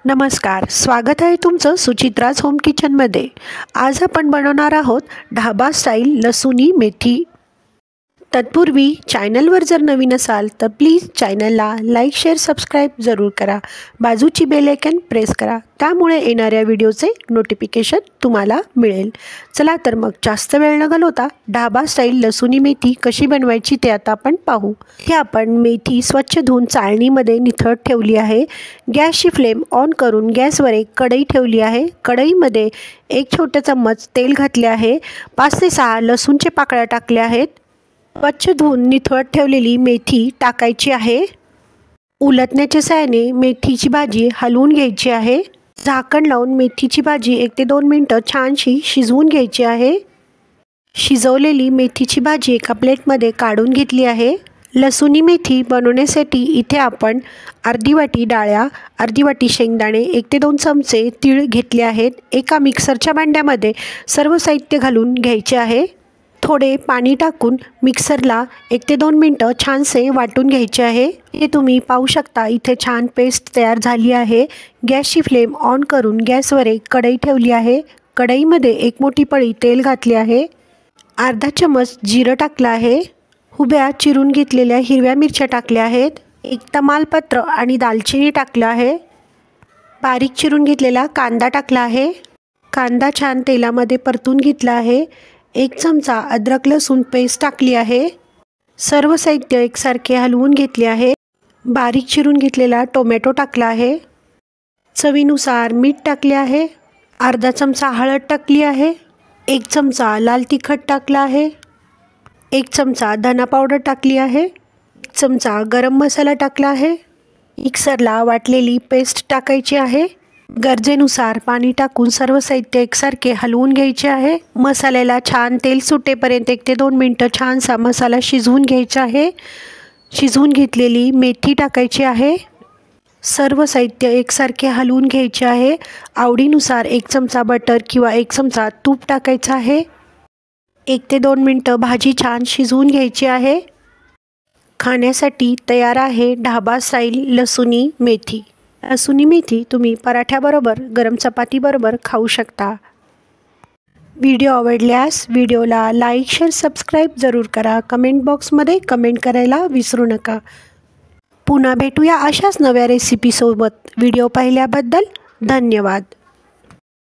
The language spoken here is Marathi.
नमस्कार, स्वागत आहे तुमचं सुचित्राज होम किचनमध्ये। आज आपण बनवणार आहोत ढाबा स्टाईल लसुनी मेथी। तत्पूर्वी चॅनलवर जर नवीन असाल तर प्लीज चॅनलला लाईक, शेअर, सबस्क्राईब जरूर करा। बाजूची बेल आयकॉन प्रेस करा, त्यामुळे येणाऱ्या व्हिडिओचे नोटिफिकेशन तुम्हाला मिळेल। चला तर मग जास्त वेळ न घालवता ढाबा स्टाईल लसुनी मेथी कशी बनवायची ते आता आपण पाहू। हे आपण मेथी स्वच्छ धुवून चाळणीमध्ये निथळत ठेवली आहे। गॅसची फ्लेम ऑन करून गॅसवर एक कढई ठेवली आहे। कढईमध्ये एक छोटा चम्मच तेल घातले आहे। 5 ते 6 लसूणचे पाकळ्या टाकल्या आहेत। स्वच्छ धुवून निथळत ठेवलेली मेथी टाकायची आहे। उलटण्याच्या सहाय्याने मेथीची भाजी हलवून घ्यायची आहे। झाकण लावून मेथीची भाजी 1 ते 2 मिनिटं छानशी शिजवून घ्यायची आहे। शिजवलेली मेथीची भाजी एका प्लेटमध्ये काढून घेतली आहे। लसुनी मेथी बनवण्यासाठी इथे आपण अर्धी वाटी डाळ्या, अर्धी वाटी शेंगदाणे, 1 ते 2 चमचे तीळ घेतले आहेत। एका मिक्सरच्या भांड्यामध्ये सर्व साहित्य घालून घ्यायचे आहे। थोडे पाणी टाकून मिक्सरला 1 ते 2 मिनिटं छानसे वाटून घ्यायचे आहे। हे तुम्ही पाहू शकता, इथे छान पेस्ट तयार झाली आहे। गॅसची फ्लेम ऑन करून गॅसवर एक कढई ठेवली आहे। कढईमध्ये 1 मोठी पळी तेल घातले आहे। अर्धा चम्मच जिरं टाकलं आहे। उभ्या चिरून घेतलेल्या हिरव्या मिरच्या टाकल्या आहेत। 1 तमालपत्र आणि दालचिनी टाकलं आहे। बारीक चिरून घेतलेला कांदा टाकला आहे। कांदा छान तेलामध्ये परतून घेतला आहे। 1 चमचा अद्रक लसूण पेस्ट टाकली आहे। सर्व साहित्य एकसारखे हलवून घेतले आहे। बारीक चिरून घेतलेला टोमॅटो टाकला आहे। चवीनुसार मीठ टाकले आहे। अर्धा चमचा हळद टाकली आहे। 1 चमचा लाल तिखट टाकला आहे। 1 चमचा धना पावडर टाकली आहे। 1 चमचा गरम मसाला टाकला आहे। मिक्सरला वाटलेली पेस्ट टाकायची आहे। गरजेनुसार पाणी टाकून सर्व साहित्य एकसारखे हलवून घ्यायचे आहे। मसाल्याला छान तेल सुटेपर्यंत 1 ते 2 मिनिटं छानसा मसाला शिजवून घ्यायचा आहे। शिजवून घेतलेली मेथी टाकायची आहे। सर्व साहित्य एकसारखे हलवून घ्यायचे आहे। आवडीनुसार 1 चमचा बटर किंवा 1 चमचा तूप टाकायचं आहे। 1 ते 2 मिनिटं भाजी छान शिजवून घ्यायची आहे। खाण्यासाठी तयार आहे ढाबा स्टाईल लसुनी मेथी। लसुनी मेथी तुम्ही पराठ्याबरोबर, गरम चपातीबरोबर खाऊ शकता। व्हिडिओ आवडल्यास व्हिडिओला लाईक, शेअर, सबस्क्राईब जरूर करा। कमेंट बॉक्समध्ये कमेंट करायला विसरू नका। पुन्हा भेटूया अशाच नव्या रेसिपीसोबत। व्हिडिओ पाहिल्याबद्दल धन्यवाद।